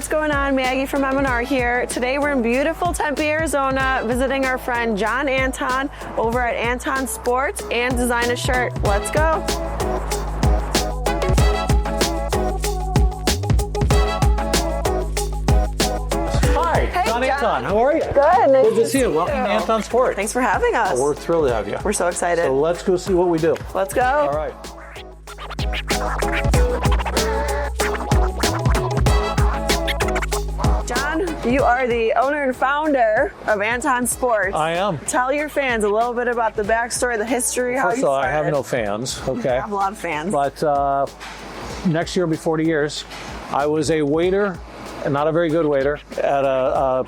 what's going on? Maggie from M&R here. Today we're in beautiful Tempe, Arizona, visiting our friend John Anton over at Anton Sports and Design a Shirt. Let's go. Hi, Hey, John Anton. How are you? Good. Nice Good to see you. Welcome to Anton Sports. Thanks for having us. We're thrilled to have you. We're so excited. So let's go see what we do. Let's go. All right. John, you are the owner and founder of Anton Sports. I am. Tell your fans a little bit about the backstory, the history, how First you of all, started. I have no fans, okay? I have a lot of fans. But next year will be 40 years. I was a waiter, and not a very good waiter, at a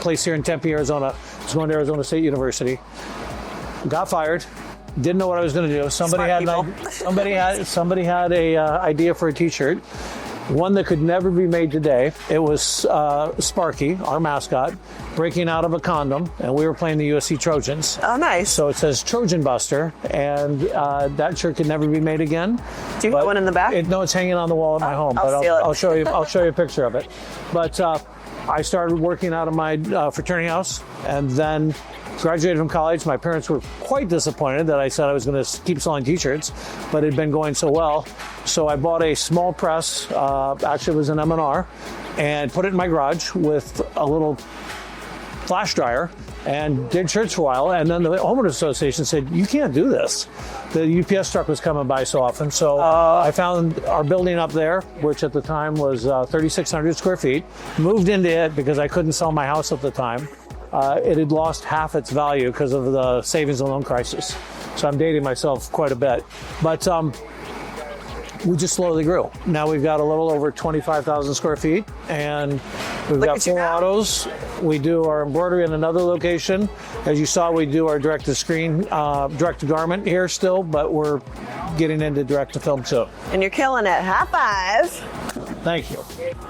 place here in Tempe, Arizona. I was going to Arizona State University. Got fired. Didn't know what I was going to do. Somebody had a idea for a T-shirt, one that could never be made today. It was Sparky, our mascot, breaking out of a condom, and we were playing the USC Trojans. Oh, nice. So it says Trojan Buster, and that shirt could never be made again. Do you have one in the back? No, it's hanging on the wall at my home. I'll steal it. I'll show you. I'll show you a picture of it. But I started working out of my fraternity house, and then graduated from college. My parents were quite disappointed that I said I was going to keep selling T-shirts, but it had been going so well. So I bought a small press, actually it was an M&R, and put it in my garage with a little flash dryer and did shirts for a while. And then the homeowners association said, you can't do this. The UPS truck was coming by so often. So I found our building up there, which at the time was 3,600 square feet, moved into it because I couldn't sell my house at the time. It had lost half its value because of the savings and loan crisis. So I'm dating myself quite a bit. But we just slowly grew. Now we've got a little over 25,000 square feet, and we've got 4 autos. We do our embroidery in another location. As you saw, we do our direct-to-screen, direct-to-garment here still, but we're getting into direct-to-film too. And you're killing it. High five. Thank you.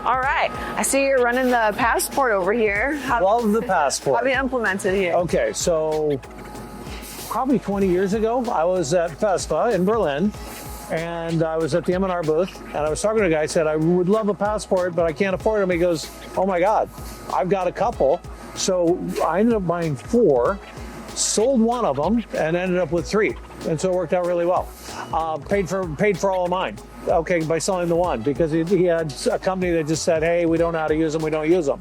All right. I see you're running the passport over here. Love the passport. How have you implemented here? Okay, so probably 20 years ago, I was at FESPA in Berlin, and I was at the M&R booth, and I was talking to a guy. I said, I would love a passport, but I can't afford them. He goes, oh my God, I've got a couple. So I ended up buying 4, sold one of them, and ended up with 3. And so it worked out really well. Paid for all of mine, okay, by selling the one, because he had a company that just said, hey, we don't know how to use them, we don't use them.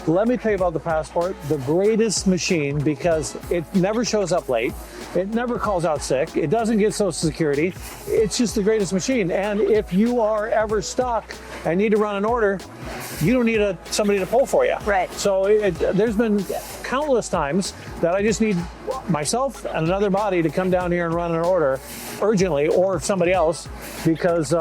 Let me tell you about the passport, the greatest machine, because it never shows up late. It never calls out sick. It doesn't get Social Security. It's just the greatest machine. And if you are ever stuck and need to run an order, you don't need somebody to pull for you. Right. So there's been countless times that I just need myself and another body to come down here and run an order urgently, or somebody else, because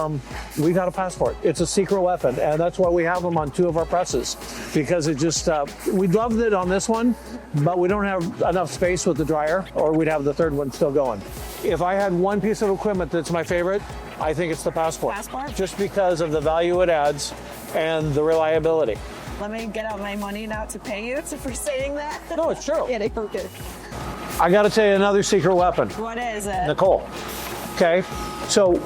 we've got a passport. It's a secret weapon, and that's why we have them on 2 of our presses, because it just, we loved it on this one, but we don't have enough space with the dryer, or we'd have the 3rd one still going. If I had one piece of equipment that's my favorite, I think it's the passport. Passport? Just because of the value it adds and the reliability. Let me get out my money now to pay you for saying that. No, it's true. Yeah, okay. I got to tell you another secret weapon. What is it? Nicole. Okay, so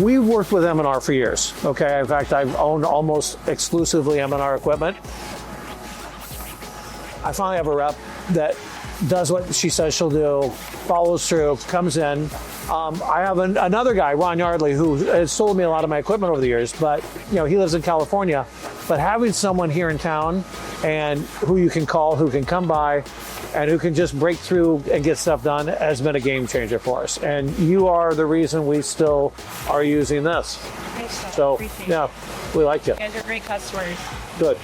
we worked with M&R for years. Okay, in fact, I've owned almost exclusively M&R equipment. I finally have a rep that does what she says she'll do, follows through, comes in. I have another guy, Ron Yardley, who has sold me a lot of my equipment over the years, but he lives in California. But having someone here in town and who you can call, who can come by, and who can just break through and get stuff done has been a game changer for us. And you are the reason we still are using this. So, yeah, we like you. You guys are great customers. Good.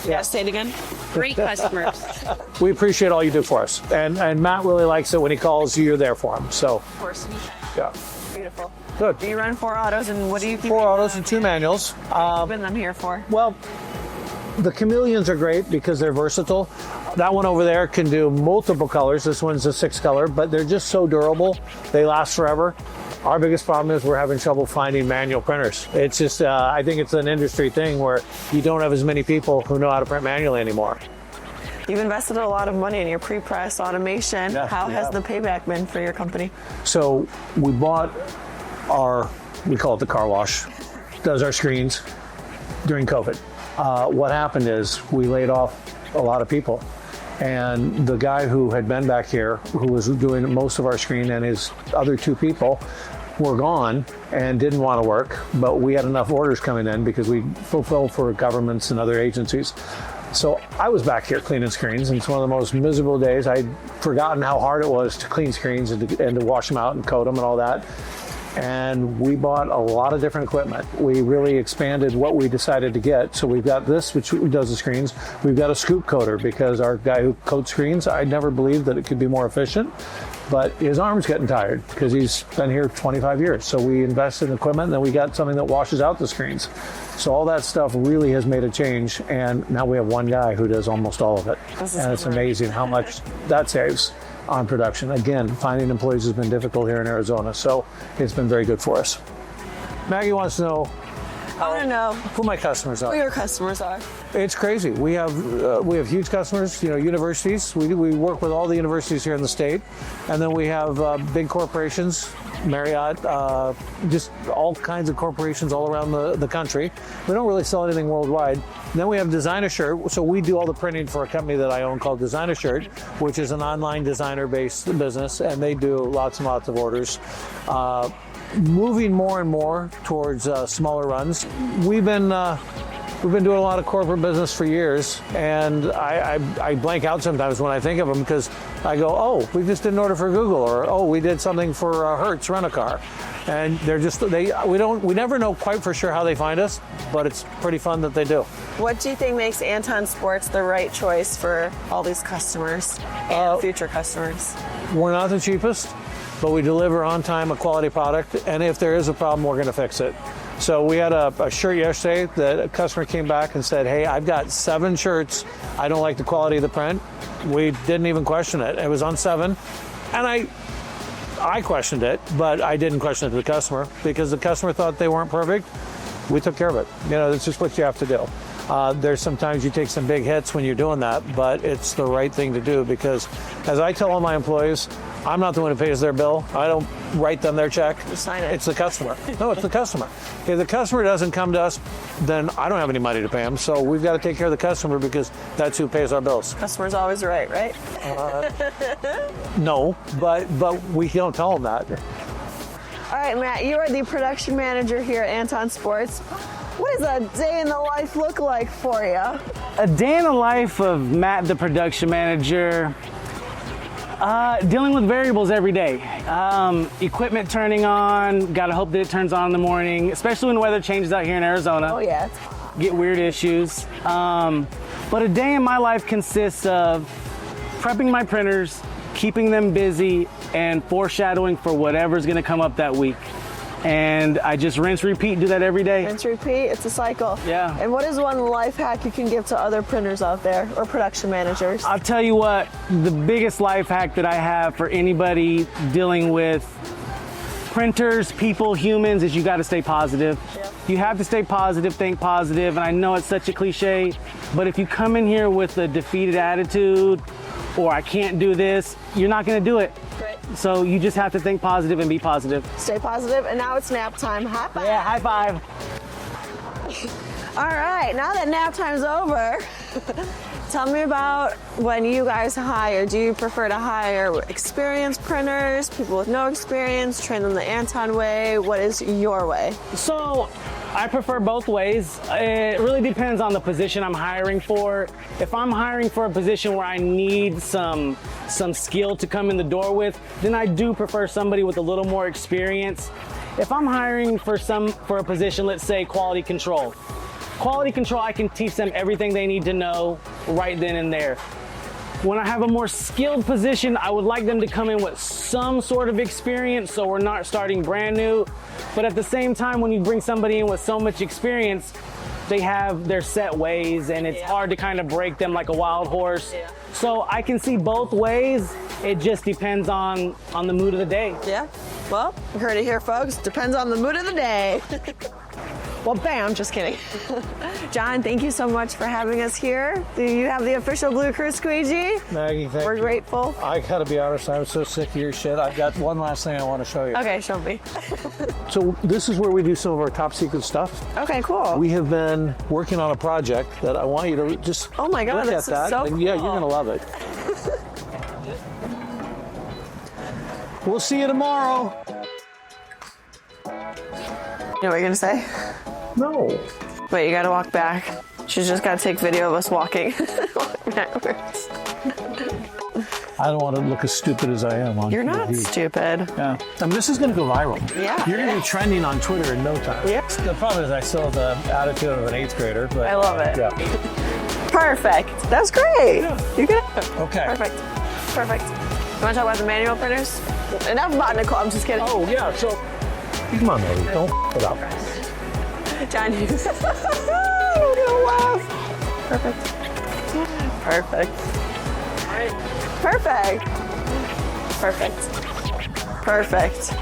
Yeah, say it again. Great customers. We appreciate all you do for us. And Matt really likes it when he calls you, you're there for him. So, Of course. yeah. Beautiful. Good. You run 4 autos, and what do you keep? 4 autos and 2 manuals. Keeping them here for? Well, the Chameleons are great because they're versatile. That one over there can do multiple colors. This one's a 6 color, but they're just so durable. They last forever. Our biggest problem is we're having trouble finding manual printers. It's just, I think it's an industry thing where you don't have as many people who know how to print manually anymore. You've invested a lot of money in your pre-press automation. Yes, How we has have. the payback been for your company? So we bought we call it the car wash, does our screens. during COVID. What happened is we laid off a lot of people. And the guy who had been back here, who was doing most of our screen, and his other 2 people were gone and didn't want to work, but we had enough orders coming in because we fulfill for governments and other agencies. So I was back here cleaning screens, and it's one of the most miserable days. I'd forgotten how hard it was to clean screens and to wash them out and coat them and all that. And we bought a lot of different equipment. We really expanded what we decided to get. So we've got this, which does the screens. We've got a scoop coater because our guy who coats screens, I never believed that it could be more efficient, but his arm's getting tired because he's been here 25 years. So we invested in equipment, and then we got something that washes out the screens. So all that stuff really has made a change. And now we have one guy who does almost all of it. And it's amazing how much that saves on production. Again, finding employees has been difficult here in Arizona, so it's been very good for us. Maggie wants to know I want to know who my customers are. who your customers are. It's crazy. We have huge customers. Universities. We work with all the universities here in the state, and then we have big corporations, Marriott, just all kinds of corporations all around the country. We don't really sell anything worldwide. And then we have Designer Shirt. So we do all the printing for a company that I own called Designer Shirt, which is an online designer-based business, and they do lots and lots of orders. Moving more and more towards smaller runs. We've been doing a lot of corporate business for years, and I blank out sometimes when I think of them because I go, oh, we just did an order for Google, or oh, we did something for Hertz Rent-A-Car, and we never know quite for sure how they find us, but it's pretty fun that they do. What do you think makes Anton Sports the right choice for all these customers and future customers? We're not the cheapest, but we deliver on time a quality product, and if there is a problem, we're going to fix it. So we had a shirt yesterday that a customer came back and said, hey, I've got 7 shirts. I don't like the quality of the print. We didn't even question it. It was on 7. And I questioned it, but I didn't question it to the customer because the customer thought they weren't perfect. We took care of it. That's just what you have to do. There's sometimes you take some big hits when you're doing that, but it's the right thing to do because, as I tell all my employees, I'm not the one who pays their bill. I don't write them their check. You sign it. It's the customer. No, it's the customer. If the customer doesn't come to us, then I don't have any money to pay them. So we've got to take care of the customer because that's who pays our bills. Customer's always right? No, but we don't tell them that. All right, Matt, you are the production manager here at Anton Sports. What does a day in the life look like for you? A day in the life of Matt, the production manager, dealing with variables every day. Equipment turning on, gotta hope that it turns on in the morning, especially when the weather changes out here in Arizona. Oh yeah. Get weird issues. But a day in my life consists of prepping my printers, keeping them busy, and foreshadowing for whatever's gonna come up that week. And I just rinse, repeat, do that every day. Rinse, repeat, it's a cycle. Yeah. And what is one life hack you can give to other printers out there or production managers? I'll tell you what, the biggest life hack that I have for anybody dealing with printers, people, humans, is you got to stay positive. Yeah. You have to stay positive, think positive, and I know it's such a cliche, but if you come in here with a defeated attitude or I can't do this, you're not going to do it. Great. So you just have to think positive and be positive. Stay positive, and now it's nap time. High five. Yeah, high five. All right, now that nap time's over, tell me about when you guys hire. Do you prefer to hire experienced printers, people with no experience, train them the Anton way? What is your way? So I prefer both ways. It really depends on the position I'm hiring for. If I'm hiring for a position where I need some skill to come in the door with, then I do prefer somebody with a little more experience. If I'm hiring for a position, let's say quality control, I can teach them everything they need to know right then and there. When I have a more skilled position, I would like them to come in with some sort of experience so we're not starting brand new. But at the same time, when you bring somebody in with so much experience, they have their set ways and it's hard to kind of break them like a wild horse. Yeah. So I can see both ways. It just depends on the mood of the day. Yeah, well, you heard it here, folks. Depends on the mood of the day. Well, bam, just kidding. John, thank you so much for having us here. Do you have the official Blue Crew Squeegee? Maggie, thank We're you. grateful. I gotta be honest, I'm so sick of your shit. I've got one last thing I want to show you. Okay, show me. So this is where we do some of our top secret stuff. Okay, cool. We have been working on a project that I want you to just Oh my God, look this at is that. so And yeah, cool. you're gonna love it. We'll see you tomorrow. You know what you're gonna say? No. Wait, you gotta walk back. She's just gotta take video of us walking backwards. I don't want to look as stupid as I am on You're not TV. stupid. Yeah. I mean, this is going to go viral. Yeah. You're going to be trending on Twitter in no time. Yep. The problem is I still have the attitude of an 8th grader. But I love it. Yeah. Perfect. That's great. You can have it. Okay. Perfect. Perfect. You wanna talk about the manual printers? Enough about Nicole, I'm just kidding. Oh, yeah. So, come on, baby. Don't f it up. John, I'm gonna laugh. Perfect. Perfect. Perfect. Perfect. Perfect.